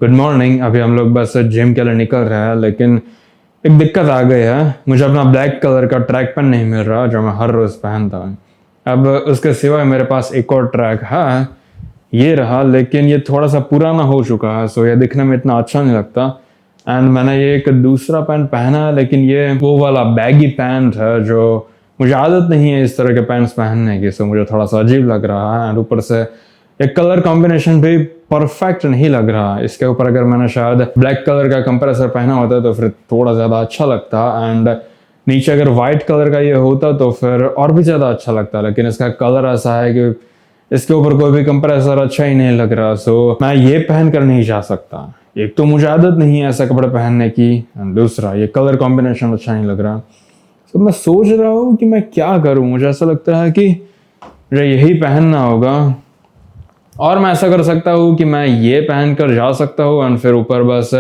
Good morning. अभी हम लोग बस जिम के लिए निकल रहे हैं, लेकिन एक दिक्कत आ गई है। मुझे अपना ब्लैक कलर का ट्रैक पैंट नहीं मिल रहा जो मैं हर रोज़ पहनता हूँ। अब उसके सिवाय मेरे पास एक और ट्रैक है, ये रहा, लेकिन ये थोड़ा सा पुराना हो चुका है, सो ये दिखने में इतना अच्छा नहीं लगता। एंड मैंने ये एक दूसरा पैंट पहना है, लेकिन ये वो वाला बैगी पैंट है जो मुझे आदत नहीं है इस तरह के पैंट्स पहनने की, सो मुझे थोड़ा सा अजीब लग रहा है। एंड ऊपर से एक कलर कॉम्बिनेशन भी परफेक्ट नहीं लग रहा। इसके ऊपर अगर मैंने शायद ब्लैक कलर का कंप्रेसर पहना होता तो फिर थोड़ा ज़्यादा अच्छा लगता, एंड नीचे अगर वाइट कलर का ये होता तो फिर और भी ज़्यादा अच्छा लगता। लेकिन इसका कलर ऐसा है कि इसके ऊपर कोई भी कंप्रेसर अच्छा ही नहीं लग रहा, सो मैं ये पहन कर नहीं जा सकता। एक तो मुझे आदत नहीं है ऐसा कपड़े पहनने की, दूसरा ये कलर कॉम्बिनेशन अच्छा नहीं लग रहा। तो मैं सोच रहा हूँ कि मैं क्या करूँ। मुझे ऐसा लगता है कि मुझे यही पहनना होगा, और मैं ऐसा कर सकता हूँ कि मैं ये पहन कर जा सकता हूँ एंड फिर ऊपर बस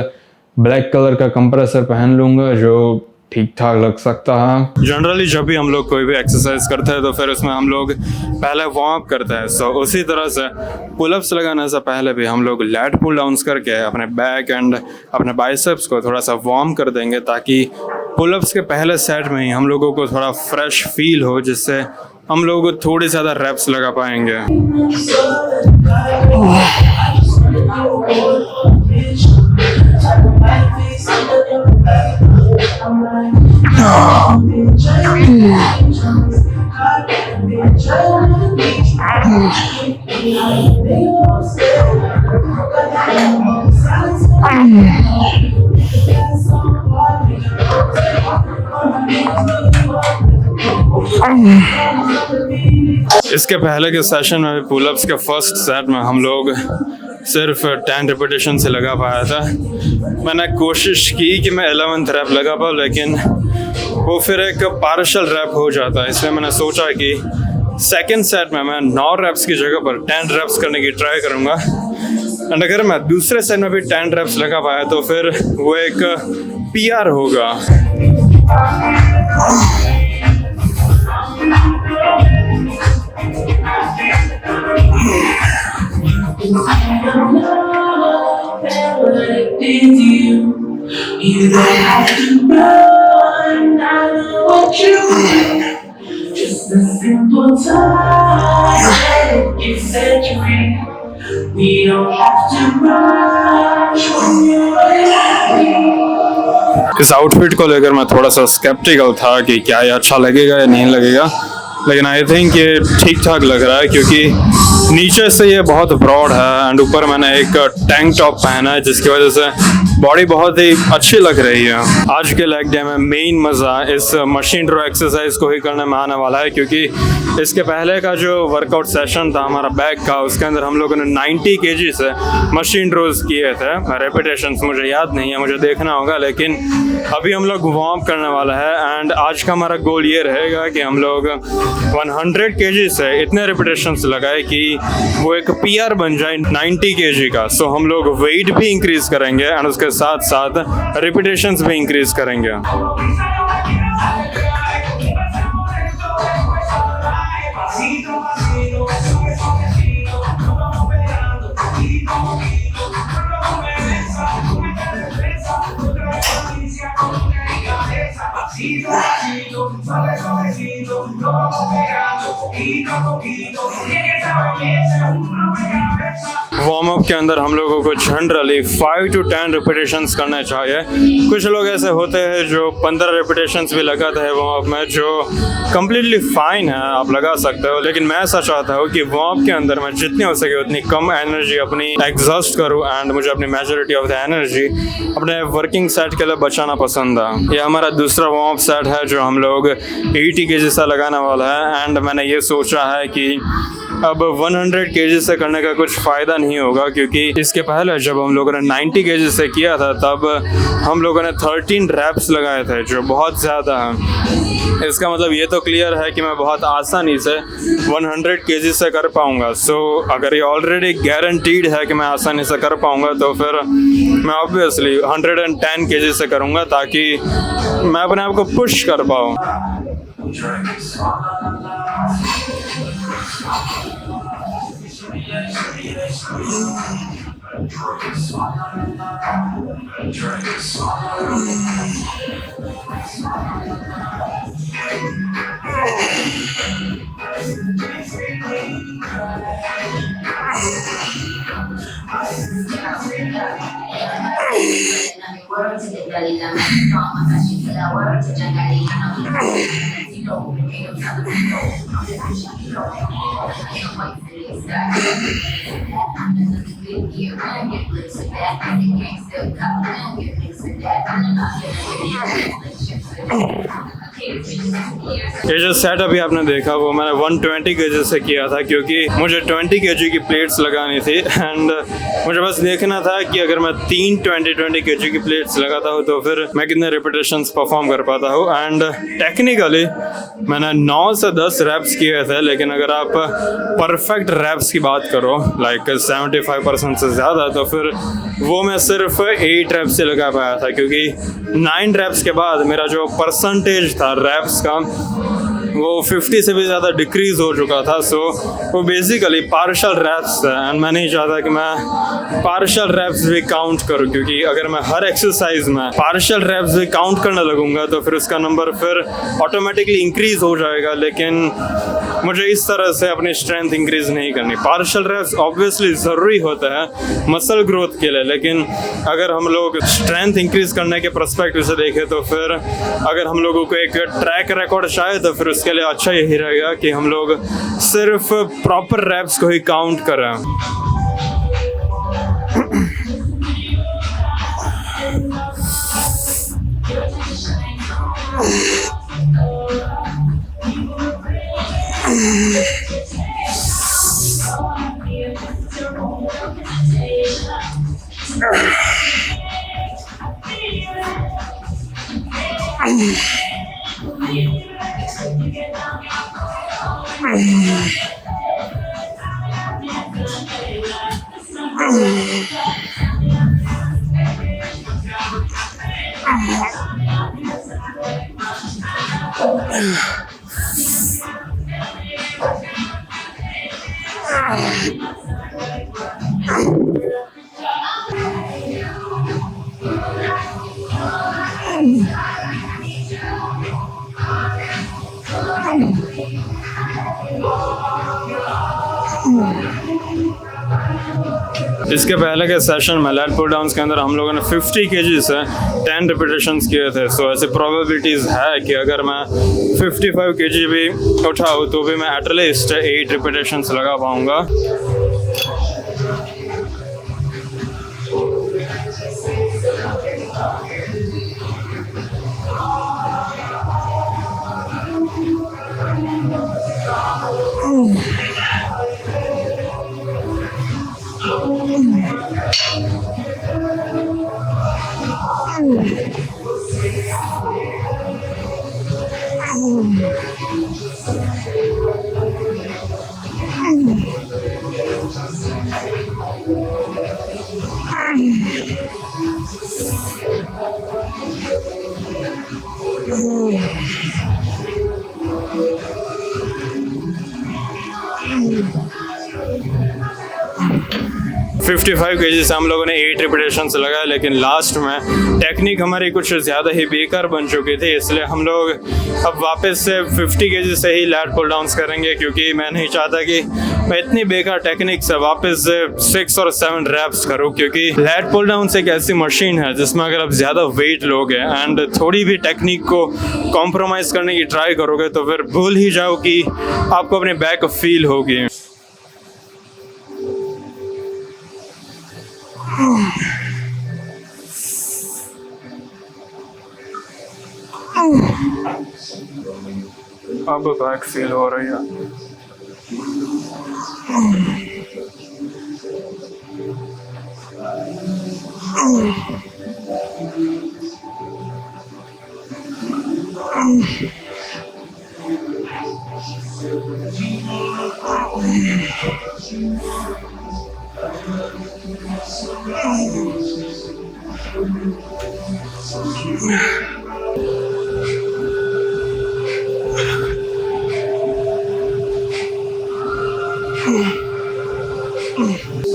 ब्लैक कलर का कंप्रेसर पहन लूँगा जो ठीक ठाक लग सकता है। जनरली जब भी हम लोग कोई भी एक्सरसाइज करते हैं तो फिर उसमें हम लोग पहले वार्म अप करते हैं। सो उसी तरह से पुलअप्स लगाने से पहले भी हम लोग लैट पुल डाउन्स करके अपने बैक एंड अपने बाइसेप्स को थोड़ा सा वार्म कर देंगे, ताकि पुलअप्स के पहले सेट में ही हम लोगों को थोड़ा फ्रेश फील हो, जिससे हम लोग थोड़ी ज़्यादा रैप्स लगा पाएंगे। इसके पहले के सेशन में पुलअप्स के फर्स्ट सेट में हम लोग सिर्फ 10 रिपीटेशन से लगा पाया था। मैंने कोशिश की कि मैं 11th रैप लगा पाऊँ, लेकिन वो फिर एक पार्शल रैप हो जाता है। इसलिए मैंने सोचा कि सेकेंड सेट में मैं 9 रैप्स की जगह पर 10 रैप्स करने की ट्राई करूँगा। एंड अगर मैं दूसरे सेट में भी 10 रैप्स लगा पाया तो फिर वो एक PR होगा। You don't have to run, I know what you need. Just a simple touch, you set you free. We don't have to rush when you're happy. इस आउटफिट को लेकर मैं थोड़ा सा स्केप्टिकल था कि क्या ये अच्छा लगेगा या नहीं लगेगा, लेकिन आई थिंक ये ठीक ठाक लग रहा है, क्योंकि नीचे से ये बहुत ब्रॉड है एंड ऊपर मैंने एक टैंक टॉप पहना है, जिसकी वजह से बॉडी बहुत ही अच्छी लग रही है। आज के लेग डे में मेन मज़ा इस मशीन रो एक्सरसाइज को ही करने में आने वाला है, क्योंकि इसके पहले का जो वर्कआउट सेशन था हमारा बैक का, उसके अंदर हम लोगों ने 90 kg से मशीन रोज किए थे। रेपिटेशंस मुझे याद नहीं है, मुझे देखना होगा, लेकिन अभी हम लोग वार्म अप करने वाला है। एंड आज का हमारा गोल ये रहेगा कि हम लोग 100 kg से इतने रेपिटेशंस लगाए कि वो एक PR बन जाए 90 kg का। सो हम लोग वेट भी इंक्रीज करेंगे एंड उसके साथ साथ रेपिटेशंस भी इंक्रीज करेंगे। वार्म अप के अंदर हम लोगों को जनरली 5 to 10 रिपीटेशंस करने चाहिए। कुछ लोग ऐसे होते हैं जो 15 रिपीटेशंस भी लगाते हैं वार्म अप में, जो कम्प्लीटली फाइन है, आप लगा सकते हो। लेकिन मैं ऐसा चाहता हूँ कि वार्म अप के अंदर मैं जितनी हो सके उतनी कम एनर्जी अपनी एग्जॉस्ट करूँ, एंड मुझे अपनी मेजॉरिटी ऑफ द एनर्जी अपने वर्किंग सेट के लिए बचाना पसंद है। ये हमारा दूसरा वार्म अप सेट है जो हम लोग 80 kg से लगाने वाला है। एंड मैंने ये सोचा है कि अब 100 kg से करने का कुछ फ़ायदा नहीं होगा, क्योंकि इसके पहले जब हम लोगों ने 90 kg से किया था तब हम लोगों ने 13 रैप्स लगाए थे, जो बहुत ज़्यादा है। इसका मतलब ये तो क्लियर है कि मैं बहुत आसानी से 100 kg से कर पाऊँगा। सो अगर ये ऑलरेडी गारंटीड है कि मैं आसानी से कर पाऊँगा, तो फिर मैं ऑब्वियसली 110 kg से करूँगा, ताकि मैं अपने आप को पुश कर पाऊँ। ये जो सेट अभी आपने देखा वो मैंने 120 केजी से किया था, क्योंकि मुझे 20 केजी की प्लेट्स लगानी थी एंड मुझे बस देखना था कि अगर मैं 20 केजी की प्लेट्स लगाता हूँ तो फिर मैं कितने रिपीटेशंस परफॉर्म कर पाता हूँ। एंड टेक्निकली मैंने 9 से 10 रैप्स किए थे, लेकिन अगर आप परफेक्ट रैप्स की बात करो लाइक 75% से ज़्यादा, तो फिर वो मैं सिर्फ 8 रैप्स से लगा पाया था, क्योंकि 9 रैप्स के बाद मेरा जो परसेंटेज था रैप्स का वो 50 से भी ज़्यादा डिक्रीज़ हो चुका था। सो वो बेसिकली पार्शल रैप्स है एंड मैं नहीं चाहता कि मैं पार्शल रैप्स भी काउंट करूं, क्योंकि अगर मैं हर एक्सरसाइज में पार्शल रैप्स भी काउंट करने लगूंगा तो फिर उसका नंबर फिर ऑटोमेटिकली इंक्रीज़ हो जाएगा। लेकिन मुझे इस तरह से अपनी स्ट्रेंथ इंक्रीज़ नहीं करनी। पार्शल रैप्स ऑब्वियसली ज़रूरी होता है मसल ग्रोथ के लिए, लेकिन अगर हम लोग स्ट्रेंथ इंक्रीज़ करने के पर्सपेक्टिव से देखें तो फिर अगर हम लोगों को एक ट्रैक रिकॉर्ड चाहिए तो फिर उसके लिए अच्छा यही रहेगा कि हम लोग सिर्फ प्रॉपर रैप्स को ही काउंट करें। इसके पहले के सेशन में लैट पुल डाउन्स के अंदर हम लोगों ने 50 केजी से 10 रिपीटेशंस किए थे। सो ऐसी प्रोबेबिलिटीज़ है कि अगर मैं 55 केजी भी उठाऊँ तो भी मैं एटलीस्ट 8 रिपीटेशंस लगा पाऊँगा। फिफ्टी 55 केजी से हम लोगों ने 8 रिपीटेशंस लगाया, लेकिन लास्ट में टेक्निक हमारी कुछ ज़्यादा ही बेकार बन चुकी थी, इसलिए हम लोग अब वापस से 50 केजी से ही लैट पुल डाउन्स करेंगे, क्योंकि मैं नहीं चाहता कि मैं इतनी बेकार टेक्निक से वापस से 6 और 7 रैप्स करूं, क्योंकि लैट पुल डाउन्स एक ऐसी मशीन है जिसमें अगर आप ज़्यादा वेट लोगे एंड थोड़ी भी टेक्निक को कॉम्प्रोमाइज़ करने की ट्राई करोगे तो फिर भूल ही जाओ कि आपको अपने बैक को फील होगी। अब बैक फील हो रही है।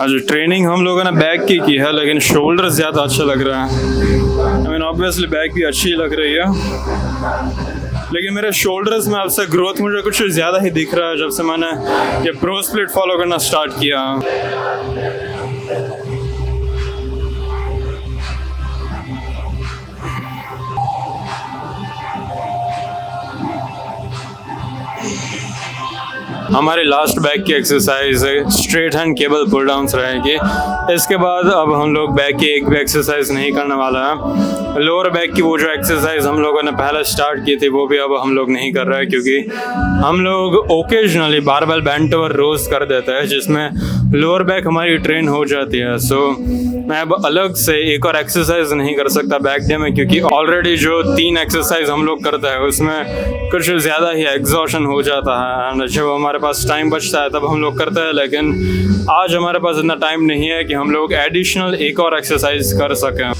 आज ट्रेनिंग हम लोगों ने बैक की है, लेकिन शोल्डर ज़्यादा अच्छा लग रहा है। आई मीन ऑब्वियसली बैक भी अच्छी लग रही है, लेकिन मेरे शोल्डर्स में अब से ग्रोथ मुझे कुछ ज़्यादा ही दिख रहा है जब से मैंने ये प्रो स्प्लिट फॉलो करना स्टार्ट किया। हमारी लास्ट बैक की एक्सरसाइज है स्ट्रेट हैंड केबल पुल डाउन्स रहेगी। इसके बाद अब हम लोग बैक की एक भी एक्सरसाइज नहीं करने वाला है। लोअर बैक की वो जो एक्सरसाइज हम लोगों ने पहले स्टार्ट की थी वो भी अब हम लोग नहीं कर रहे हैं, क्योंकि हम लोग ओकेजनली बारबेल बेंट ओवर रोज कर देते हैं जिसमें लोअर बैक हमारी ट्रेन हो जाती है। सो मैं अब अलग से एक और एक्सरसाइज नहीं कर सकता बैक डे में, क्योंकि ऑलरेडी जो 3 एक्सरसाइज हम लोग करते हैं उसमें कुछ ज़्यादा ही एग्जॉशन हो जाता है। एंड जब हमारे पास टाइम बचता है तब हम लोग करते हैं, लेकिन आज हमारे पास इतना टाइम नहीं है कि हम लोग एडिशनल एक और एक्सरसाइज कर सकें।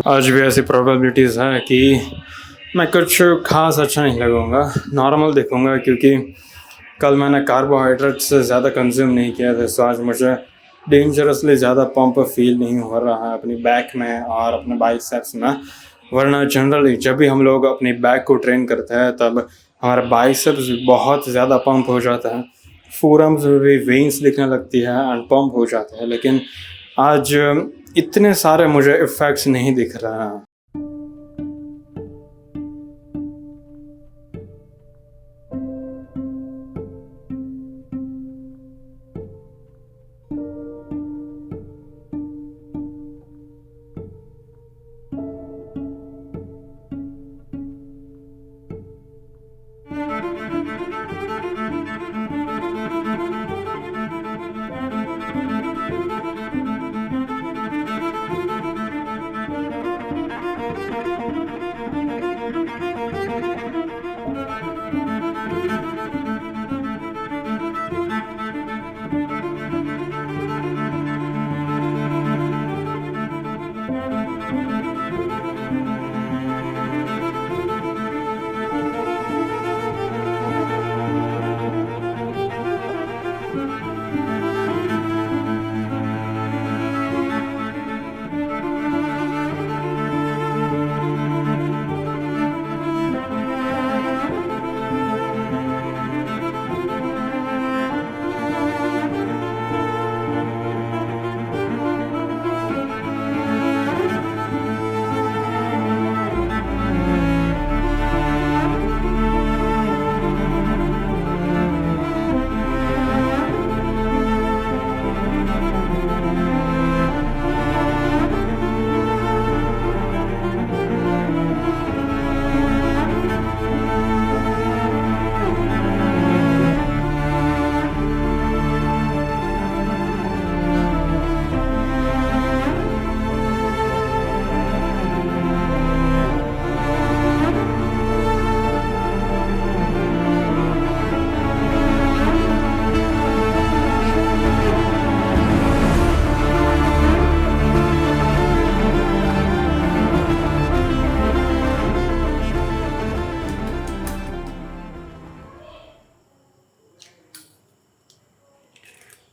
आज भी ऐसी प्रोबेबिलिटीज़ है कि मैं कुछ खास अच्छा नहीं लगूंगा, नॉर्मल दिखूंगा, क्योंकि कल मैंने कार्बोहाइड्रेट से ज़्यादा कंज्यूम नहीं किया था। सो आज मुझे डेंजरसली ज़्यादा पंप फील नहीं हो रहा है अपनी बैक में और अपने बाइसेप्स में। वरना जनरली जब भी हम लोग अपनी बैक को ट्रेन करते हैं तब हमारा बाइसेप्स बहुत ज़्यादा पंप हो जाता है, फोरआर्म्स में भी वेन्स दिखने लगती है एंड पंप हो जाता है। लेकिन आज इतने सारे मुझे इफ़ेक्ट्स नहीं दिख रहे हैं।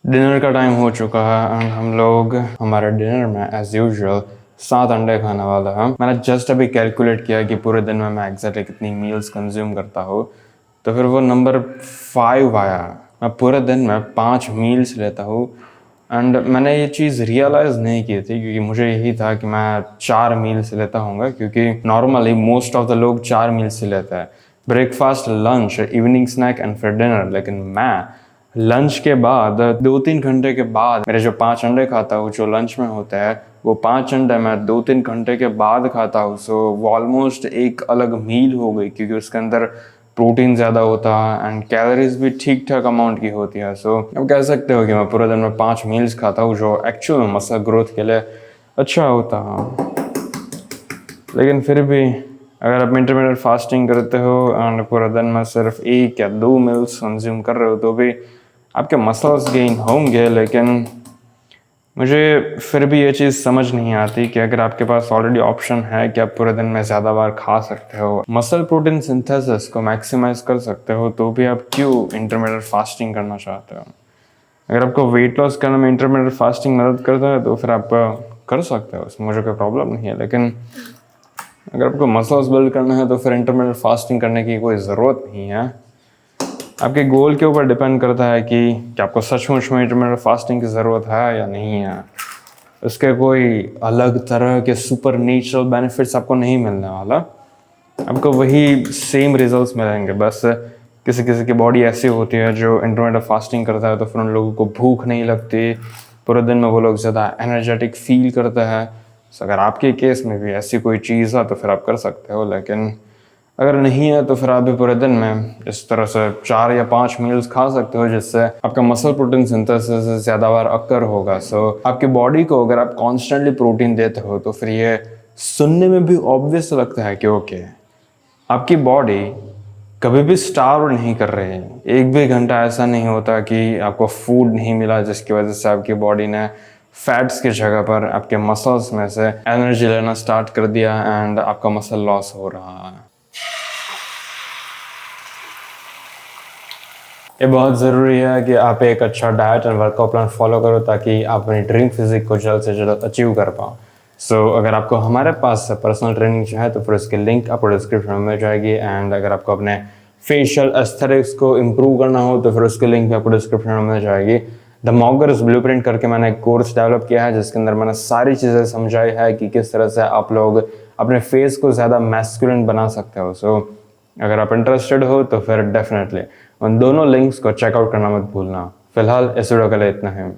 डिनर का टाइम हो चुका है एंड हम लोग हमारे डिनर में एज यूजुअल 7 अंडे खाने वाला है। मैंने जस्ट अभी कैलकुलेट किया कि पूरे दिन में मैं एग्जैक्टली कितनी मील्स कंज्यूम करता हूँ, तो फिर वो नंबर 5 आया। मैं पूरे दिन में 5 मील्स लेता हूँ एंड मैंने ये चीज़ रियलाइज़ नहीं की थी, क्योंकि मुझे यही था कि मैं 4 मील्स लेता हूँगा, क्योंकि नॉर्मली मोस्ट ऑफ द लोग 4 मील्स लेते हैं, breakfast, lunch, evening snack and फिर डिनर। लेकिन मैं लंच के बाद 2-3 घंटे के बाद मेरे जो 5 अंडे खाता हूँ जो लंच में होते हैं वो 5 अंडे मैं 2-3 घंटे के बाद खाता हूँ, सो वो ऑलमोस्ट एक अलग मील हो गई, क्योंकि उसके अंदर प्रोटीन ज़्यादा होता है एंड कैलोरीज भी ठीक ठाक अमाउंट की होती है। सो अब कह सकते हो कि मैं पूरे दिन में 5 मील्स खाता हूँ, जो एक्चुअल में मसल ग्रोथ के लिए अच्छा होता है। लेकिन फिर भी अगर आप इंटरमीडिएट फास्टिंग करते हो एंड पूरे दिन में सिर्फ 1 या 2 मील्स कंज्यूम कर रहे हो, तो भी आपके मसल्स गेन होंगे। लेकिन मुझे फिर भी ये चीज़ समझ नहीं आती कि अगर आपके पास ऑलरेडी ऑप्शन है कि आप पूरे दिन में ज़्यादा बार खा सकते हो, मसल प्रोटीन सिंथेसिस को मैक्सिमाइज कर सकते हो, तो भी आप क्यों इंटरमीडिएट फास्टिंग करना चाहते हो? अगर आपको वेट लॉस करने में इंटरमीडिएट फास्टिंग मदद करता है तो फिर आप कर सकते हो, उसमें मुझे कोई प्रॉब्लम नहीं है। लेकिन अगर आपको मसल्स बिल्ड करना है तो फिर इंटरमीडिएट फास्टिंग करने की कोई ज़रूरत नहीं है। आपके गोल के ऊपर डिपेंड करता है कि आपको सचमुच में इंटरमीडिएट फास्टिंग की ज़रूरत है या नहीं है। उसके कोई अलग तरह के सुपर नेचुरल बेनिफिट्स आपको नहीं मिलने वाला, आपको वही सेम रिजल्ट्स मिलेंगे। बस किसी किसी की बॉडी ऐसी होती है जो इंटरमीडिएट फास्टिंग करता है तो फिर उन लोगों को भूख नहीं लगती, पूरे दिन में वो लोग ज़्यादा एनर्जेटिक फील करते हैं। तो अगर आपके केस में भी ऐसी कोई चीज़ है तो फिर आप कर सकते हो, लेकिन अगर नहीं है तो फिर आप भी पूरे दिन में इस तरह से 4 या 5 मील्स खा सकते हो, जिससे आपका मसल प्रोटीन सिंथेसिस ज़्यादा बार अक्कर होगा। सो आपकी बॉडी को अगर आप कॉन्स्टेंटली प्रोटीन देते हो तो फिर ये सुनने में भी ऑब्वियस लगता है कि ओके, आपकी बॉडी कभी भी स्टार्व नहीं कर रही है। एक भी घंटा ऐसा नहीं होता कि आपको फूड नहीं मिला, जिसकी वजह से आपकी बॉडी ने फैट्स की जगह पर आपके मसल्स में से एनर्जी लेना स्टार्ट कर दिया एंड आपका मसल लॉस हो रहा है। ये बहुत ज़रूरी है कि आप एक अच्छा diet and workout plan follow करो, ताकि आप अपनी ड्रीम फिजिक को जल्द से जल्द अचीव कर पाओ। सो अगर आपको हमारे पास पर्सनल ट्रेनिंग चाहिए तो फिर उसकी लिंक आपको डिस्क्रिप्शन में मिल जाएगी। एंड अगर आपको अपने फेशियल एस्थेटिक्स को इम्प्रूव करना हो तो फिर उसकी लिंक भी आपको डिस्क्रिप्शन में मिल जाएगी। द मॉगर्स ब्लूप्रिंट करके मैंने एक कोर्स डेवलप किया है, जिसके अंदर मैंने सारी चीज़ें समझाई है कि किस तरह से आप लोग अपने फेस को ज़्यादा मैस्कुलिन बना सकते हो। सो अगर आप इंटरेस्टेड हो तो फिर डेफिनेटली उन दोनों लिंक्स को चेकआउट करना मत भूलना। फिलहाल इस वीडियो के लिए इतना है।